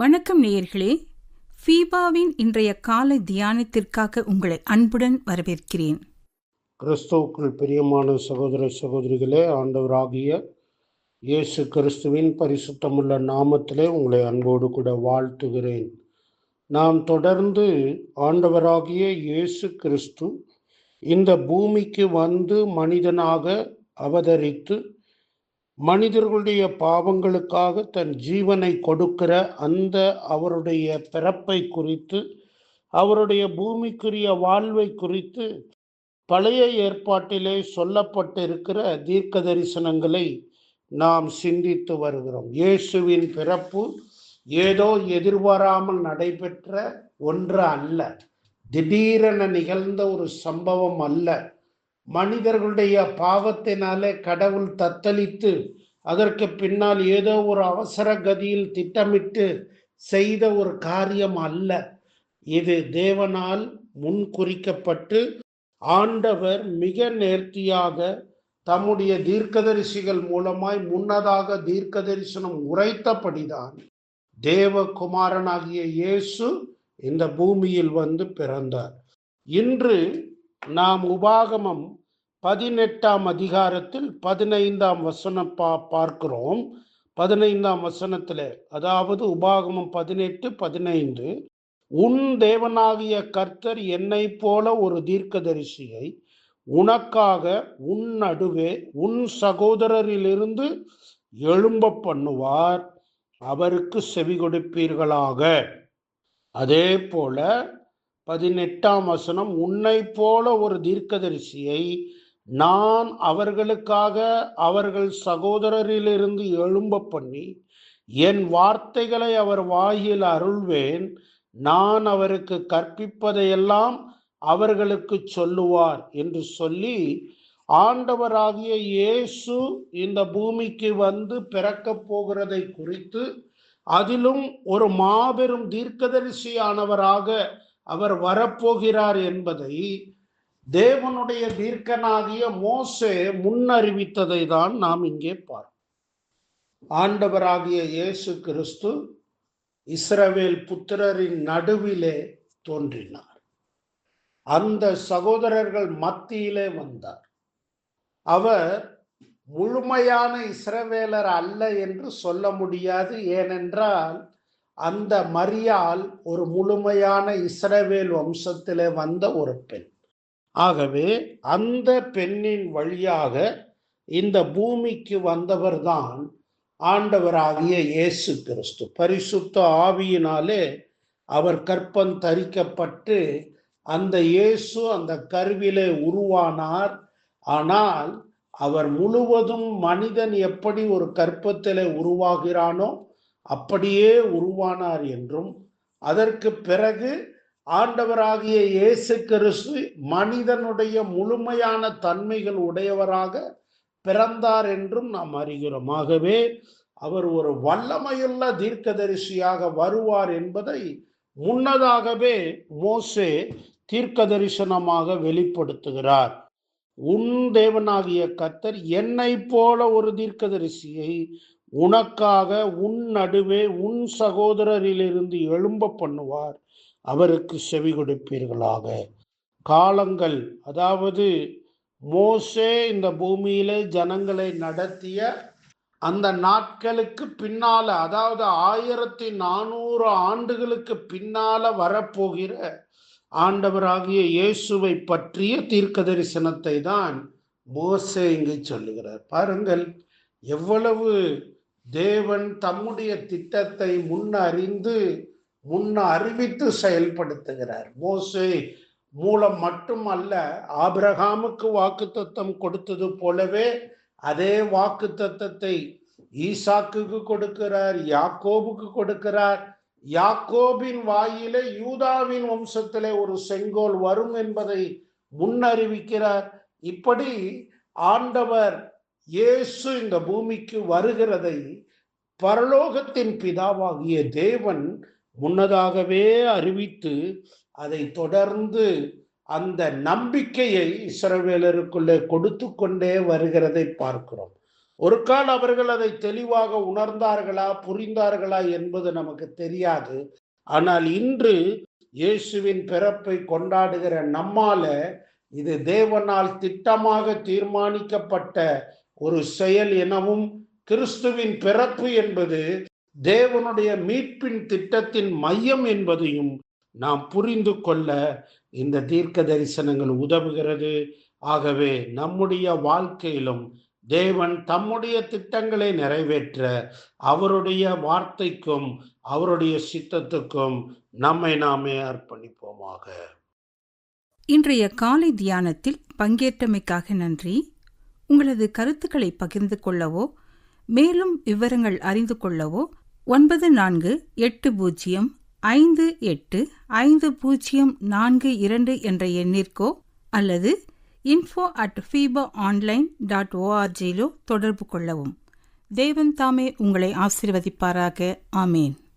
வணக்கம் நேயர்களே, ஃபீபாவின் இன்றைய காலை தியானத்திற்காக உங்களை அன்புடன் வரவேற்கிறேன். கிறிஸ்துவுக்குள் பிரியமான சகோதர சகோதரிகளே, ஆண்டவராகிய இயேசு கிறிஸ்துவின் பரிசுத்தமுள்ள நாமத்திலே உங்களை அன்போடு கூட வாழ்த்துகிறேன். நாம் தொடர்ந்து ஆண்டவராகிய இயேசு கிறிஸ்து இந்த பூமிக்கு வந்து மனிதனாக அவதரித்து மனிதர்களுடைய பாவங்களுக்காக தன் ஜீவனை கொடுக்கிற அந்த அவருடைய பிறப்பை குறித்து, அவருடைய பூமிக்குரிய வாழ்வை குறித்து பழைய ஏற்பாட்டிலே சொல்லப்பட்டிருக்கிற தீர்க்க தரிசனங்களை நாம் சிந்தித்து வருகிறோம். இயேசுவின் பிறப்பு ஏதோ எதிர்பாராமல் நடைபெற்ற ஒன்று அல்ல, திடீரென நிகழ்ந்த ஒரு சம்பவம் அல்ல. மனிதர்களுடைய பாவத்தினாலே கடவுள் தத்தளித்து அதற்கு பின்னால் ஏதோ ஒரு அவசர கதியில் திட்டமிட்டு செய்த ஒரு காரியம் அல்ல. இது தேவனால் முன்குறிக்கப்பட்டு ஆண்டவர் மிக நேர்த்தியாக தம்முடைய தீர்க்கதரிசிகள் மூலமாய் முன்னதாக தீர்க்க தரிசனம் உரைத்தபடிதான் தேவகுமாரனாகிய இயேசு இந்த பூமியில் வந்து பிறந்தார். இன்று நாம் உபாகமம் 18ஆம் அதிகாரத்தில் 15ஆம் வசனம் பார்க்கிறோம். 15ஆம் வசனத்தில், அதாவது உபாகமம் 18:15, உன் தேவனாகிய கர்த்தர் என்னை போல ஒரு தீர்க்கதரிசியை உனக்காக உன் நடுவே உன் சகோதரரிலிருந்து எழும்ப பண்ணுவார், அவருக்கு செவி கொடுப்பீர்களாக. அதே போல 18ஆம் வசனம், உன்னை போல ஒரு தீர்க்கதரிசியை நான் அவர்களுக்காக அவர்கள் சகோதரரிலிருந்து எழும்ப பண்ணி என் வார்த்தைகளை அவர் வாயில் அருள்வேன், நான் அவருக்கு கற்பிப்பதையெல்லாம் அவர்களுக்கு சொல்லுவார் என்று சொல்லி ஆண்டவராகிய இயேசு இந்த பூமிக்கு வந்து பிறக்கப் போகிறதை குறித்து, அதிலும் ஒரு மாபெரும் தீர்க்கதரிசியானவராக அவர் வரப்போகிறார் என்பதை தேவனுடைய தீர்க்கனாகிய மோசே முன்னறிவித்ததை தான் நாம் இங்கே பார்க்கிறோம். ஆண்டவராகிய இயேசு கிறிஸ்து இஸ்ரவேல் புத்திரரின் நடுவிலே தோன்றினார். அந்த சகோதரர்கள் மத்தியிலே வந்தார். அவர் முழுமையான இஸ்ரவேலர் அல்ல என்று சொல்ல முடியாது. ஏனென்றால் அந்த மரியாள் ஒரு முழுமையான இஸ்ரவேல் வம்சத்திலே வந்த ஒரு பெண். ஆகவே அந்த பெண்ணின் வழியாக இந்த பூமிக்கு வந்தவர்தான் ஆண்டவராகிய இயேசு கிறிஸ்து. பரிசுத்த ஆவியினாலே அவர் கற்பம் தரிக்கப்பட்டு அந்த இயேசு அந்த கருவிலே உருவானார். ஆனால் அவர் முழுவதும் மனிதன் எப்படி ஒரு கற்பத்திலே உருவாகிறானோ அப்படியே உருவானார் என்றும், அதற்கு பிறகு ஆண்டவராகிய இயேசு கிறிஸ்து மனிதனுடைய முழுமையான தன்மைகள் உடையவராக பிறந்தார் என்றும் நாம் அறிகிறோம். ஆகவே அவர் ஒரு வல்லமையுள்ள தீர்க்கதரிசியாக வருவார் என்பதை முன்னதாகவே மோசே தீர்க்க தரிசனமாக வெளிப்படுத்துகிறார். உன் தேவனாகிய கர்த்தர் என்னை போல ஒரு தீர்க்கதரிசியை உனக்காக உன் நடுவே உன் சகோதரரிலிருந்து எழும்ப பண்ணுவார், அவருக்கு செவி கொடுப்பீர்களாக. காலங்கள், அதாவது மோசே இந்த பூமியிலே ஜனங்களை நடத்திய அந்த நாட்களுக்கு பின்னால, அதாவது 1400 ஆண்டுகளுக்கு பின்னால வரப்போகிற ஆண்டவராகிய இயேசுவை பற்றிய தீர்க்க தரிசனத்தை தான் மோசே இங்கு சொல்லுகிறார். பாருங்கள், எவ்வளவு தேவன் தம்முடைய திட்டத்தை முன்ன அறிவித்து செயல்படுத்துகிறார். மோசே மூலம் மட்டுமல்ல, ஆபிரகாமுக்கு வாக்குத்தத்தம் கொடுத்தது போலவே அதே வாக்குத்தத்தத்தை ஈசாக்குக்கு கொடுக்கிறார், யாக்கோபுக்கு கொடுக்கிறார். யாக்கோபின் வாயிலே யூதாவின் வம்சத்திலே ஒரு செங்கோல் வரும் என்பதை முன்னறிவிக்கிறார். இப்படி ஆண்டவர் இயேசு இந்த பூமிக்கு வருகிறதை பரலோகத்தின் பிதாவாகிய தேவன் முன்னதாகவே அறிவித்து அதை தொடர்ந்து அந்த நம்பிக்கையை இஸ்ரவேலருக்குள்ளே கொடுத்து கொண்டே வருகிறதை பார்க்கிறோம். ஒரு கால் அவர்கள் அதை தெளிவாக உணர்ந்தார்களா, புரிந்தார்களா என்பது நமக்கு தெரியாது. ஆனால் இன்று இயேசுவின் பிறப்பை கொண்டாடுகிற நம்மால இது தேவனால் திட்டமாக தீர்மானிக்கப்பட்ட ஒரு செயல் எனவும், கிறிஸ்துவின் பிறப்பு என்பது தேவனுடைய மீட்பின் திட்டத்தின் மையம் என்பதையும் நாம் புரிந்து கொள்ள இந்த தீர்க்க தரிசனங்கள் உதவுகிறது. ஆகவே நம்முடைய வாழ்க்கையிலும் தேவன் தம்முடைய திட்டங்களை நிறைவேற்ற அவருடைய வார்த்தைக்கும் அவருடைய சித்தத்துக்கும் நம்மை நாமே அர்ப்பணிப்போமாக. இன்றைய காலை தியானத்தில் பங்கேற்றமைக்காக நன்றி. உங்களது கருத்துக்களை பகிர்ந்து கொள்ளவோ மேலும் விவரங்கள் அறிந்து கொள்ளவோ 9458505042 என்ற எண்ணிற்கோ அல்லது info@fibaonline.org தொடர்பு கொள்ளவும். தேவன் தாமே உங்களை ஆசீர்வதிப்பாராக. ஆமேன்.